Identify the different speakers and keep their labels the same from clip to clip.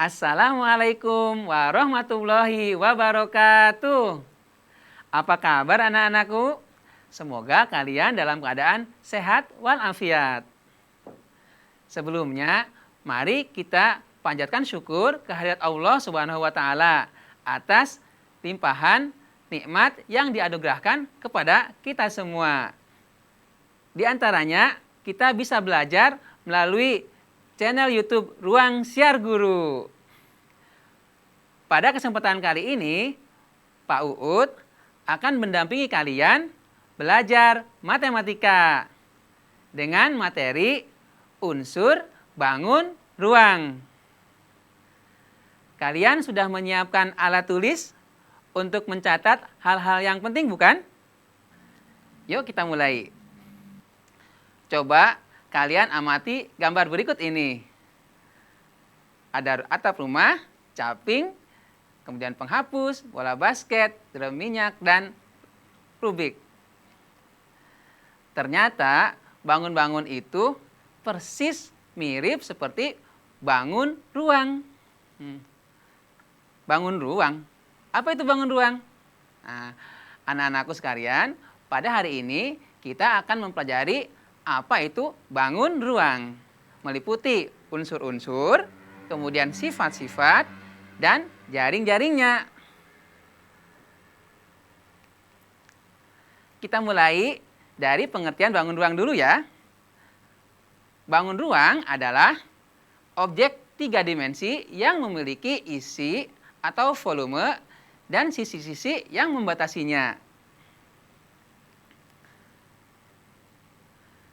Speaker 1: Assalamualaikum warahmatullahi wabarakatuh. Apa kabar anak-anakku? Semoga kalian dalam keadaan sehat walafiat. Sebelumnya, mari kita panjatkan syukur kehadirat Allah Subhanahu wa taala atas limpahan nikmat yang dianugerahkan kepada kita semua. Di antaranya, kita bisa belajar melalui channel YouTube Ruang Siar Guru. Pada kesempatan kali ini, Pak Uut akan mendampingi kalian belajar matematika dengan materi unsur bangun ruang. Kalian sudah menyiapkan alat tulis untuk mencatat hal-hal yang penting, bukan? Yuk kita mulai. Coba kalian amati gambar berikut ini. Ada atap rumah, caping, kemudian penghapus, bola basket, drum minyak, dan rubik. Ternyata bangun-bangun itu persis mirip seperti bangun ruang. Bangun ruang. Apa itu bangun ruang? Nah, anak-anakku sekalian, pada hari ini kita akan mempelajari apa itu bangun ruang, meliputi unsur-unsur, kemudian sifat-sifat, dan jaring-jaringnya. Kita mulai dari pengertian bangun ruang dulu ya. Bangun ruang adalah objek 3 dimensi yang memiliki isi atau volume dan sisi-sisi yang membatasinya.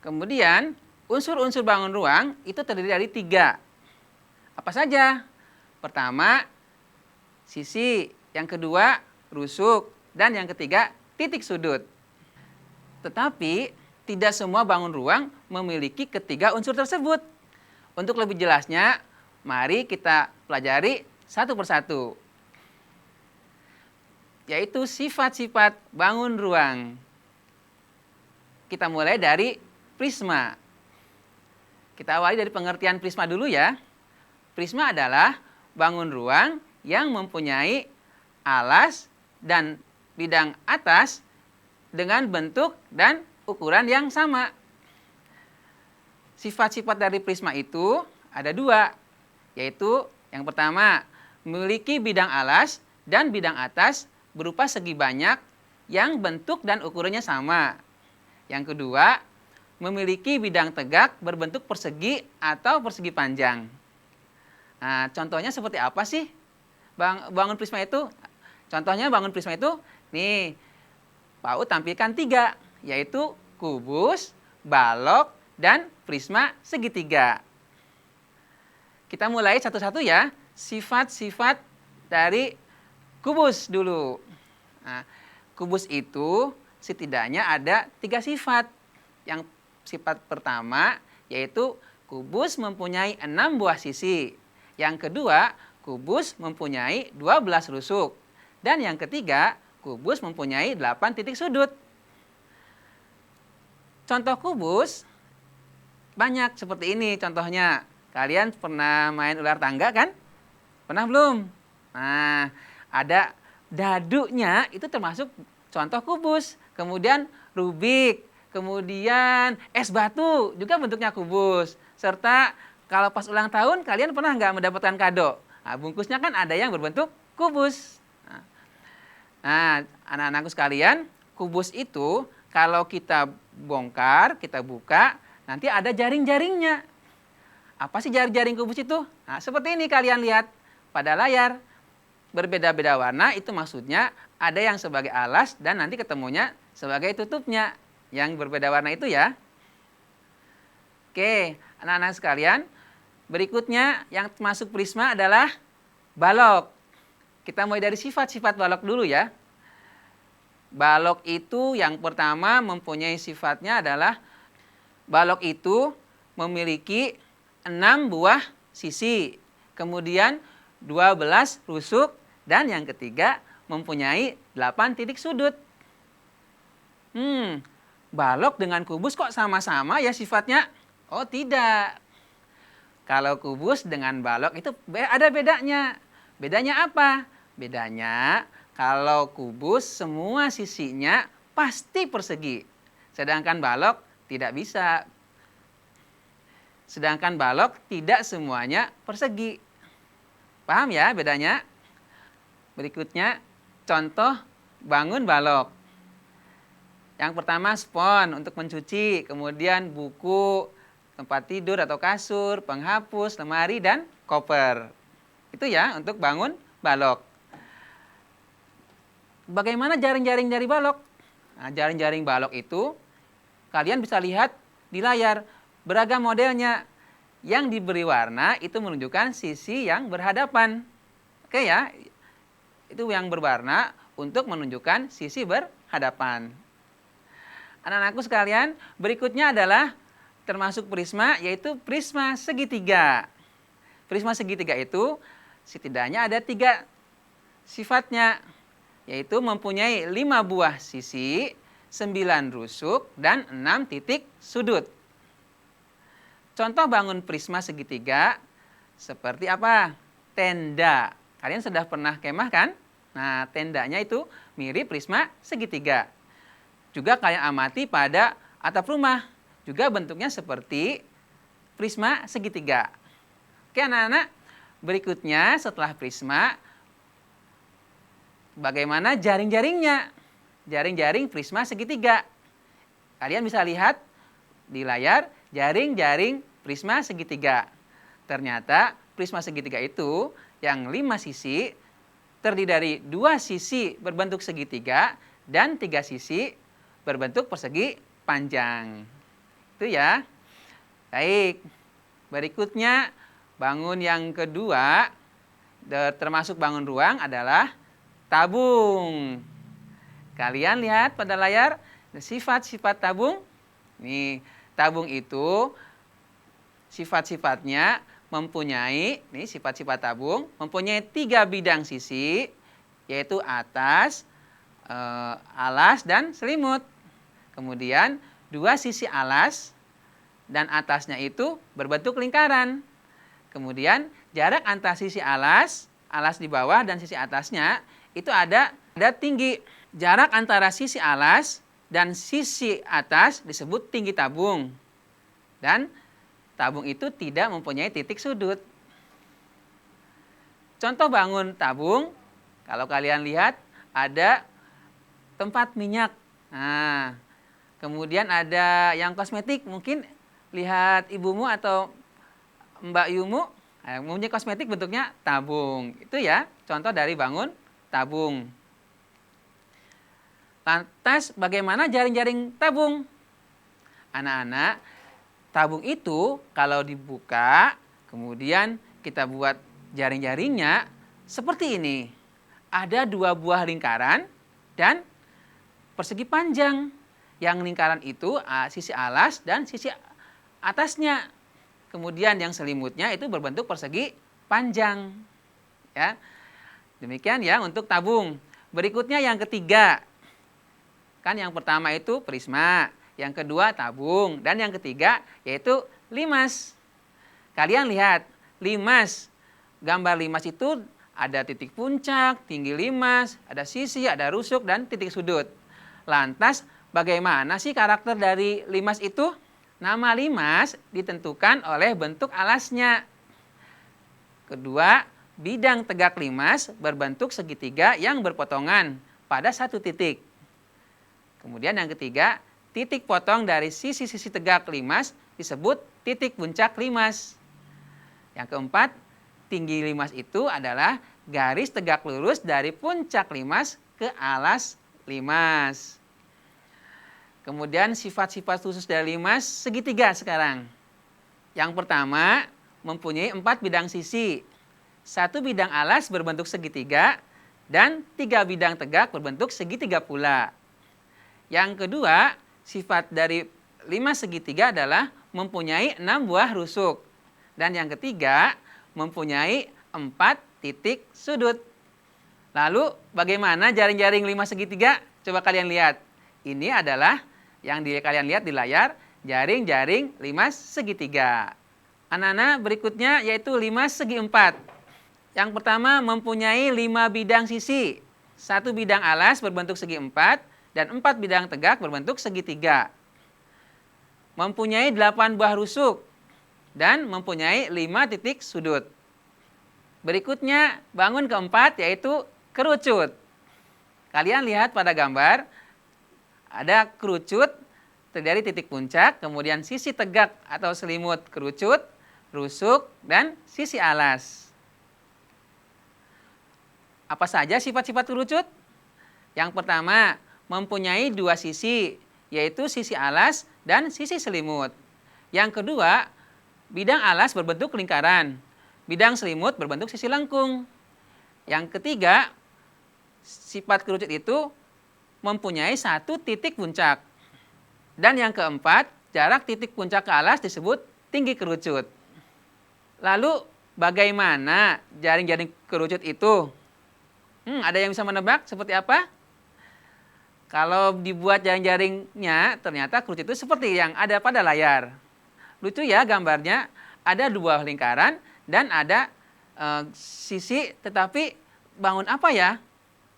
Speaker 1: Kemudian, unsur-unsur bangun ruang itu terdiri dari 3. Apa saja? Pertama, sisi. Yang kedua, rusuk. Dan yang ketiga, titik sudut. Tetapi, tidak semua bangun ruang memiliki ketiga unsur tersebut. Untuk lebih jelasnya, mari kita pelajari satu persatu. Yaitu sifat-sifat bangun ruang. Kita mulai dari prisma. Kita awali dari pengertian prisma dulu ya. Prisma adalah bangun ruang yang mempunyai alas dan bidang atas dengan bentuk dan ukuran yang sama. Sifat-sifat dari prisma itu ada 2, yaitu yang pertama, memiliki bidang alas dan bidang atas berupa segi banyak yang bentuk dan ukurannya sama. Yang kedua, memiliki bidang tegak berbentuk persegi atau persegi panjang. Nah, contohnya seperti apa sih bangun prisma itu? Contohnya bangun prisma itu, nih, Pak Ut tampilkan 3, yaitu kubus, balok, dan prisma segitiga. Kita mulai satu-satu ya, sifat-sifat dari kubus dulu. Nah, kubus itu setidaknya ada 3 sifat. Yang sifat pertama yaitu kubus mempunyai 6 buah sisi. Yang kedua, kubus mempunyai 12 rusuk. Dan yang ketiga, kubus mempunyai 8 titik sudut. Contoh kubus banyak seperti ini contohnya. Kalian pernah main ular tangga kan? Pernah belum? Nah, ada dadunya itu termasuk contoh kubus. Kemudian rubik. Kemudian es batu juga bentuknya kubus. Serta kalau pas ulang tahun kalian pernah nggak mendapatkan kado? Nah, bungkusnya kan ada yang berbentuk kubus. Nah, anak-anakku sekalian, kubus itu kalau kita bongkar, kita buka, nanti ada jaring-jaringnya. Apa sih jaring-jaring kubus itu? Nah, seperti ini kalian lihat pada layar. Berbeda-beda warna itu maksudnya ada yang sebagai alas dan nanti ketemunya sebagai tutupnya. Yang berbeda warna itu ya. Oke, anak-anak sekalian, berikutnya yang masuk prisma adalah balok. Kita mulai dari sifat-sifat balok dulu ya. Balok itu yang pertama mempunyai sifatnya adalah balok itu memiliki 6 buah sisi. Kemudian 12 rusuk dan yang ketiga mempunyai 8 titik sudut. Balok dengan kubus kok sama-sama ya sifatnya? Oh tidak. Kalau kubus dengan balok itu ada bedanya. Bedanya apa? Bedanya kalau kubus semua sisinya pasti persegi. Sedangkan balok tidak bisa. Sedangkan balok tidak semuanya persegi. Paham ya bedanya? Berikutnya contoh bangun balok. Yang pertama spons untuk mencuci, kemudian buku, tempat tidur atau kasur, penghapus, lemari, dan koper. Itu ya untuk bangun balok. Bagaimana jaring-jaring dari balok? Nah, jaring-jaring balok itu kalian bisa lihat di layar beragam modelnya. Yang diberi warna itu menunjukkan sisi yang berhadapan. Oke ya, itu yang berwarna untuk menunjukkan sisi berhadapan. Anak-anakku sekalian, berikutnya adalah termasuk prisma, yaitu prisma segitiga. Prisma segitiga itu setidaknya ada 3 sifatnya, yaitu mempunyai 5 buah sisi, 9 rusuk, dan 6 titik sudut. Contoh bangun prisma segitiga seperti apa? Tenda. Kalian sudah pernah kemah kan? Nah, tendanya itu mirip prisma segitiga. Juga kalian amati pada atap rumah. Juga bentuknya seperti prisma segitiga. Oke anak-anak, berikutnya setelah prisma, bagaimana jaring-jaringnya? Jaring-jaring prisma segitiga. Kalian bisa lihat di layar jaring-jaring prisma segitiga. Ternyata prisma segitiga itu yang 5 sisi terdiri dari 2 sisi berbentuk segitiga dan 3 sisi berbentuk persegi panjang. Itu ya. Baik. Berikutnya bangun yang kedua termasuk bangun ruang adalah tabung. Kalian lihat pada layar sifat-sifat tabung. Nih, tabung itu sifat-sifatnya mempunyai, nih sifat-sifat tabung mempunyai 3 bidang sisi, yaitu atas, alas, dan selimut. Kemudian 2 sisi alas dan atasnya itu berbentuk lingkaran. Kemudian jarak antara sisi alas di bawah dan sisi atasnya itu ada tinggi. Jarak antara sisi alas dan sisi atas disebut tinggi tabung. Dan tabung itu tidak mempunyai titik sudut. Contoh bangun tabung, kalau kalian lihat ada tempat minyak. Nah, kemudian ada yang kosmetik, mungkin lihat ibumu atau Mbak Yumu, mempunyai kosmetik bentuknya tabung. Itu ya, contoh dari bangun tabung. Lantas bagaimana jaring-jaring tabung? Anak-anak, tabung itu kalau dibuka, kemudian kita buat jaring-jaringnya seperti ini. Ada 2 buah lingkaran dan persegi panjang. Yang lingkaran itu sisi alas dan sisi atasnya. Kemudian yang selimutnya itu berbentuk persegi panjang. Ya. Demikian ya untuk tabung. Berikutnya yang ketiga. Kan yang pertama itu prisma, yang kedua tabung, dan yang ketiga yaitu limas. Kalian lihat, limas. Gambar limas itu ada titik puncak, tinggi limas, ada sisi, ada rusuk, dan titik sudut. Lantas bagaimana sih karakter dari limas itu? Nama limas ditentukan oleh bentuk alasnya. Kedua, bidang tegak limas berbentuk segitiga yang berpotongan pada 1 titik. Kemudian yang ketiga, titik potong dari sisi-sisi tegak limas disebut titik puncak limas. Yang keempat, tinggi limas itu adalah garis tegak lurus dari puncak limas ke alas limas. Kemudian sifat-sifat khusus dari limas segitiga sekarang. Yang pertama, mempunyai 4 bidang sisi. 1 bidang alas berbentuk segitiga dan 3 bidang tegak berbentuk segitiga pula. Yang kedua, sifat dari limas segitiga adalah mempunyai 6 buah rusuk. Dan yang ketiga, mempunyai 4 titik sudut. Lalu bagaimana jaring-jaring limas segitiga? Coba kalian lihat. Ini adalah yang kalian lihat di layar, jaring-jaring limas segitiga. Anak-anak, berikutnya yaitu 5 segi 4. Yang pertama mempunyai 5 bidang sisi. 1 bidang alas berbentuk segi 4 dan 4 bidang tegak berbentuk segitiga. Mempunyai 8 buah rusuk dan mempunyai 5 titik sudut. Berikutnya bangun keempat yaitu kerucut. Kalian lihat pada gambar, ada kerucut dari titik puncak, kemudian sisi tegak atau selimut kerucut, rusuk, dan sisi alas. Apa saja sifat-sifat kerucut? Yang pertama, mempunyai 2 sisi, yaitu sisi alas dan sisi selimut. Yang kedua, bidang alas berbentuk lingkaran, bidang selimut berbentuk sisi lengkung. Yang ketiga, sifat kerucut itu mempunyai 1 titik puncak. Dan yang keempat, jarak titik puncak ke alas disebut tinggi kerucut. Lalu bagaimana jaring-jaring kerucut itu? Ada yang bisa menebak seperti apa? Kalau dibuat jaring-jaringnya, ternyata kerucut itu seperti yang ada pada layar. Lucu ya gambarnya, ada 2 lingkaran dan ada sisi, tetapi bangun apa ya?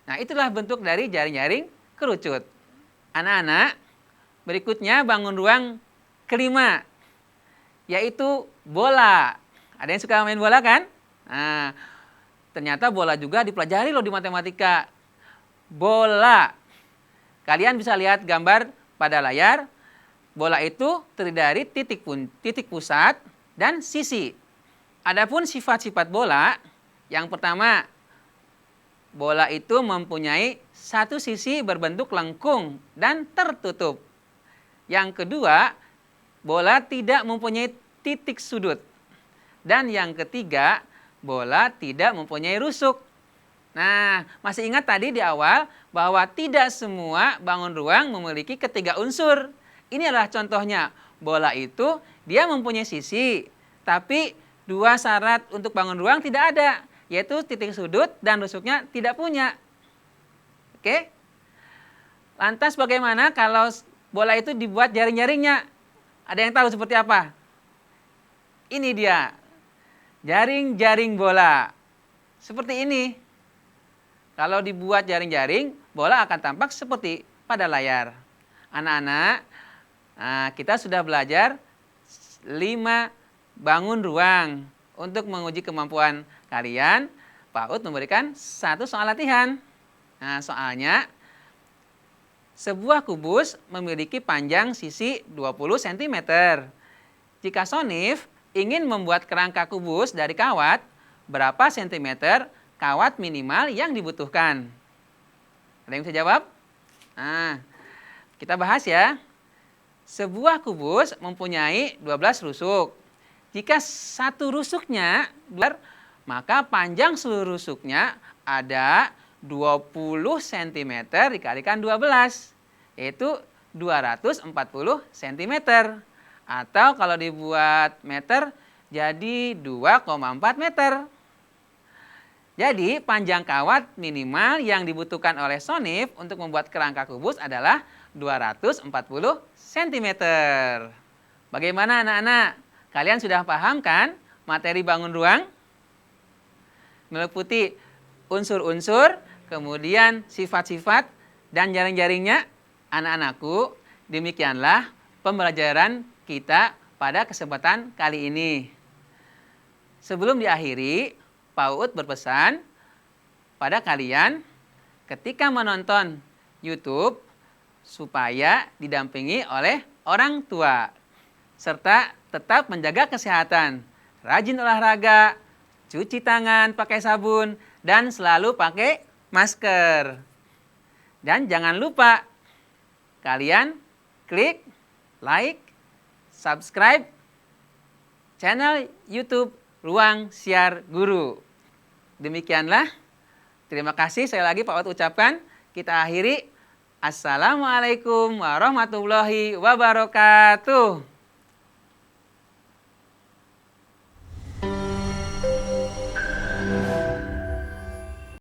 Speaker 1: Nah, itulah bentuk dari jaring-jaring kerucut. Anak-anak, berikutnya bangun ruang kelima, yaitu bola. Ada yang suka main bola kan? Nah, ternyata bola juga dipelajari loh di matematika. Bola. Kalian bisa lihat gambar pada layar. Bola itu terdiri dari titik pusat dan sisi. Adapun sifat-sifat bola, yang pertama, bola itu mempunyai 1 sisi berbentuk lengkung dan tertutup. Yang kedua, bola tidak mempunyai titik sudut. Dan yang ketiga, bola tidak mempunyai rusuk. Nah, masih ingat tadi di awal bahwa tidak semua bangun ruang memiliki ketiga unsur. Ini adalah contohnya. Bola itu dia mempunyai sisi, tapi 2 syarat untuk bangun ruang tidak ada, yaitu titik sudut dan rusuknya tidak punya. Oke? Lantas bagaimana kalau bola itu dibuat jaring-jaringnya? Ada yang tahu seperti apa? Ini dia. Jaring-jaring bola. Seperti ini. Kalau dibuat jaring-jaring, bola akan tampak seperti pada layar. Anak-anak, kita sudah belajar 5 bangun ruang. Untuk menguji kemampuan kalian, Pak Ud memberikan 1 soal latihan. Nah, soalnya, sebuah kubus memiliki panjang sisi 20 cm. Jika Shonif ingin membuat kerangka kubus dari kawat, berapa sentimeter kawat minimal yang dibutuhkan? Ada yang bisa jawab? Nah, kita bahas ya. Sebuah kubus mempunyai 12 rusuk. Jika 1 rusuknya, maka panjang seluruh rusuknya ada 20 cm dikalikan 12, yaitu 240 cm. Atau kalau dibuat meter, jadi 2,4 meter. Jadi panjang kawat minimal yang dibutuhkan oleh Shonif untuk membuat kerangka kubus adalah 240 cm. Bagaimana anak-anak? Kalian sudah paham kan materi bangun ruang? Meliputi unsur-unsur, kemudian sifat-sifat dan jaring-jaringnya. Anak-anakku, demikianlah pembelajaran kita pada kesempatan kali ini. Sebelum diakhiri, Pak Ud berpesan pada kalian ketika menonton YouTube supaya didampingi oleh orang tua, serta tetap menjaga kesehatan, rajin olahraga, cuci tangan pakai sabun, dan selalu pakai masker. Dan jangan lupa kalian klik, like, subscribe channel YouTube Ruang Siar Guru. Demikianlah. Terima kasih sekali lagi Pak Ud ucapkan. Kita akhiri. Assalamualaikum warahmatullahi wabarakatuh.